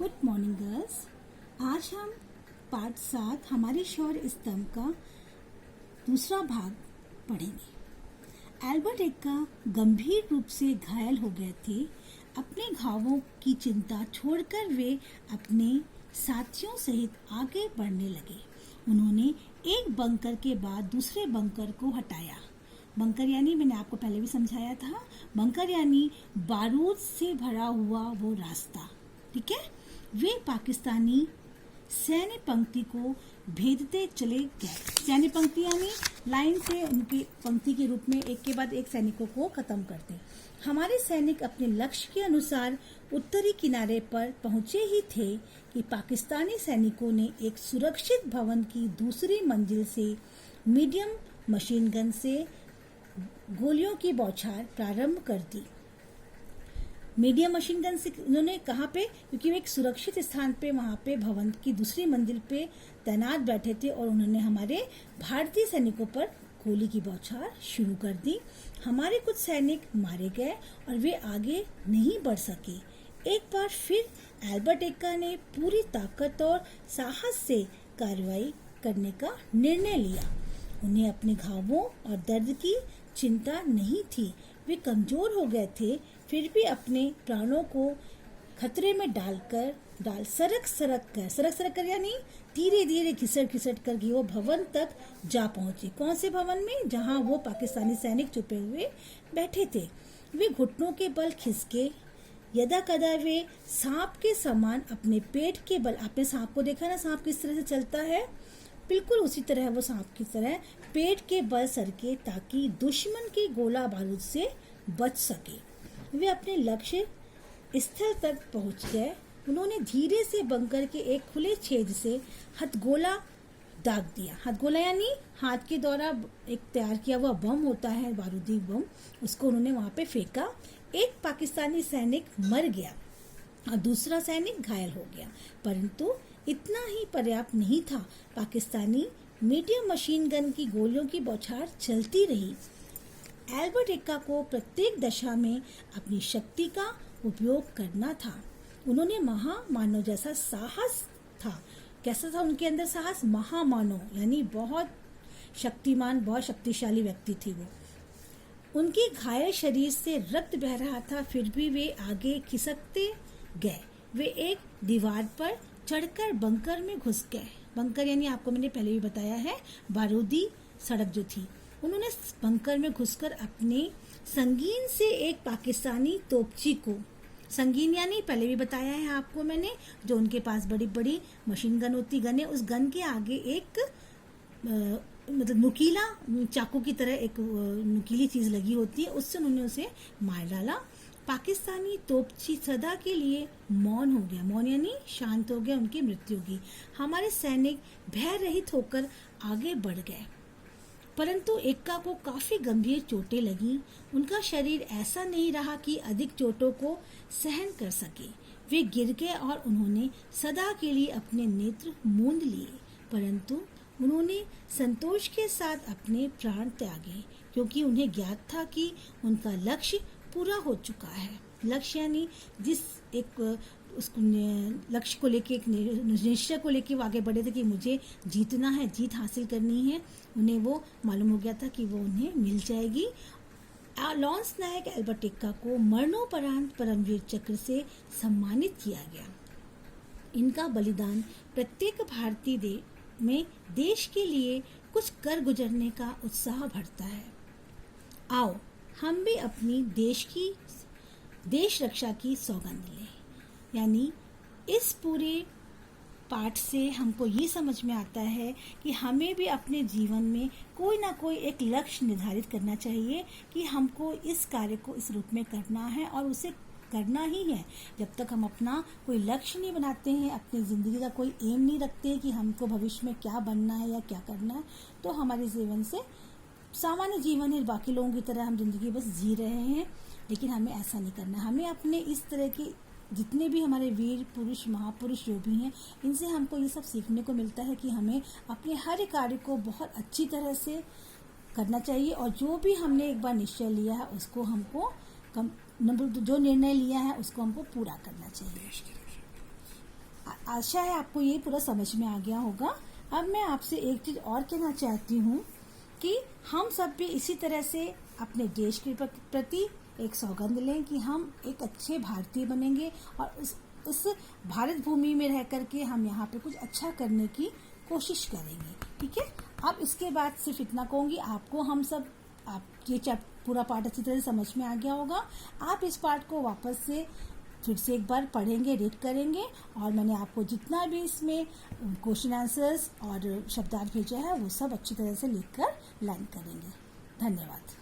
Good morning girls. आज हम पाठ 7 हमारे शौर्य स्तंभ का दूसरा भाग पढ़ेंगे। एल्बर्ट एक्का गंभीर रूप से घायल हो गए थे। अपने घावों की चिंता छोड़कर वे अपने साथियों सहित आगे बढ़ने लगे। उन्होंने एक बंकर के बाद दूसरे बंकर को हटाया। बंकर यानी मैंने आपको पहले भी समझाया था, बंकर यानी बारूद से भरा हुआ वो रास्ता, ठीक है। वे पाकिस्तानी सैन्य पंक्ति को भेदते चले गए। सैन्य पंक्ति यानी लाइन से उनकी पंक्ति के रूप में एक के बाद एक सैनिकों को खत्म करते। हमारे सैनिक अपने लक्ष्य के अनुसार उत्तरी किनारे पर पहुंचे ही थे कि पाकिस्तानी सैनिकों ने एक सुरक्षित भवन की दूसरी मंजिल से मीडियम मशीन गन से गोलियों की बौछार प्रारंभ कर दी। मीडियम मशीन गन से उन्होंने कहाँ पे, क्योंकि वो एक सुरक्षित स्थान पे वहाँ पे भवन की दूसरी मंजिल पे तैनात बैठे थे और उन्होंने हमारे भारतीय सैनिकों पर गोली की बौछार शुरू कर दी। हमारे कुछ सैनिक मारे गए और वे आगे नहीं बढ़ सके। एक बार फिर एल्बर्ट एक्का ने पूरी ताकत और साहस से कार्रवाई करने का निर्णय लिया। उन्हें अपने घावों और दर्द की चिंता नहीं थी। वे कमजोर हो गए थे, फिर भी अपने प्राणों को खतरे में सरक सरक कर यानी धीरे धीरे घिसट कर वो भवन तक जा पहुंचे। कौन से भवन में? जहां वो पाकिस्तानी सैनिक छुपे हुए बैठे थे। वे घुटनों के बल खिसके, यदा कदा वे सांप के समान अपने पेट के बल, आपने सांप को देखा ना, सांप किस तरह से चलता है, बिल्कुल उसी तरह वो सांप की तरह पेट के बल सरके ताकि दुश्मन के गोला बारूद से बच सके। वे अपने लक्ष्य स्थल तक पहुंच गए। उन्होंने धीरे से बंकर के एक खुले छेद से हथगोला दाग दिया। हथगोला यानी हाथ के द्वारा एक तैयार किया हुआ बम होता है, बारूदी बम, उसको उन्होंने वहां पे फेंका। एक पाकिस्तानी सैनिक मर गया और दूसरा सैनिक घायल हो गया, परंतु इतना ही पर्याप्त नहीं था। पाकिस्तानी मीडियम मशीन गन की गोलियों की बौछार चलती रही। एल्बर्ट एक्का को प्रत्येक दशा में अपनी शक्ति का उपयोग करना था। उन्होंने महामानव जैसा साहस था। कैसा था उनके अंदर साहस? महामानव यानी बहुत शक्तिमान, बहुत शक्तिशाली व्यक्ति थे वो। उनके घायल शरीर से रक्त बह रहा था, फिर भी वे आगे खिसकते गए। वे एक दीवार पर चढ़कर बंकर में घुस गए। बंकर यानी आपको मैंने पहले भी बताया है, बारूदी सड़क जो थी। उन्होंने बंकर में घुसकर अपने संगीन से एक पाकिस्तानी तोपची को, संगीन यानी पहले भी बताया है आपको मैंने, जो उनके पास बड़ी बड़ी मशीन गन होती, गन है, उस गन के आगे एक मतलब नुकीला चाकू की तरह एक नुकीली चीज लगी होती है, उससे उन्होंने उसे मार डाला। पाकिस्तानी तोपची सदा के लिए मौन हो गया। मौन यानी शांत हो गया, उनकी मृत्यु की। हमारे सैनिक भय रहित होकर आगे बढ़ गए, परंतु एक्का को काफी गंभीर चोटें लगी। उनका शरीर ऐसा नहीं रहा कि अधिक चोटों को सहन कर सके। वे गिर गए और उन्होंने सदा के लिए अपने नेत्र मूंद लिए, परंतु उन्होंने संतोष के साथ अपने प्राण त्यागे, क्योंकि उन्हें ज्ञात था कि उनका लक्ष्य पूरा हो चुका है। लक्ष्य यानी जिस एक उसको लक्ष्य को लेके, एक निश्चय को लेके वो आगे बढ़े थे कि मुझे जीतना है, जीत हासिल करनी है। उन्हें वो मालूम हो गया था कि वो उन्हें मिल जाएगी। लॉन्स नायक एल्बर्ट एक्का को मरणोपरांत परमवीर चक्र से सम्मानित किया गया। इनका बलिदान प्रत्येक भारतीय में देश के लिए कुछ कर गुजरने का उत्साह भरता है। आओ हम भी अपनी देश रक्षा की सौगंध लें। यानी इस पूरे पाठ से हमको ये समझ में आता है कि हमें भी अपने जीवन में कोई ना कोई एक लक्ष्य निर्धारित करना चाहिए कि हमको इस कार्य को इस रूप में करना है और उसे करना ही है। जब तक हम अपना कोई लक्ष्य नहीं बनाते हैं, अपनी जिंदगी का कोई एम नहीं रखते कि हमको भविष्य में क्या बनना है या क्या करना है, तो हमारे जीवन से सामान्य जीवन है, बाकी लोगों की तरह हम जिंदगी बस जी रहे हैं। लेकिन हमें ऐसा नहीं करना। हमें अपने इस तरह के जितने भी हमारे वीर पुरुष, महापुरुष जो भी हैं, इनसे हमको ये सब सीखने को मिलता है कि हमें अपने हर कार्य को बहुत अच्छी तरह से करना चाहिए और जो भी हमने एक बार निश्चय लिया है उसको हमको जो निर्णय लिया है उसको हमको पूरा करना चाहिए। आशा है आपको ये पूरा समझ में आ गया होगा। अब मैं आपसे एक चीज और कहना चाहती हूँ कि हम सब भी इसी तरह से अपने देश के प्रति एक सौगंध लें कि हम एक अच्छे भारतीय बनेंगे और इस भारत भूमि में रह करके हम यहाँ पे कुछ अच्छा करने की कोशिश करेंगे। ठीक है, अब इसके बाद सिर्फ इतना कहूँगी, आपको हम सब आप ये पूरा पाठ अच्छी तरह से समझ में आ गया होगा। आप इस पाठ को वापस से फिर से एक बार पढ़ेंगे, रीड करेंगे, और मैंने आपको जितना भी इसमें क्वेश्चन आंसर्स और शब्दार्थ भेजा है वो सब अच्छी तरह से लिखकर लर्न करेंगे। धन्यवाद।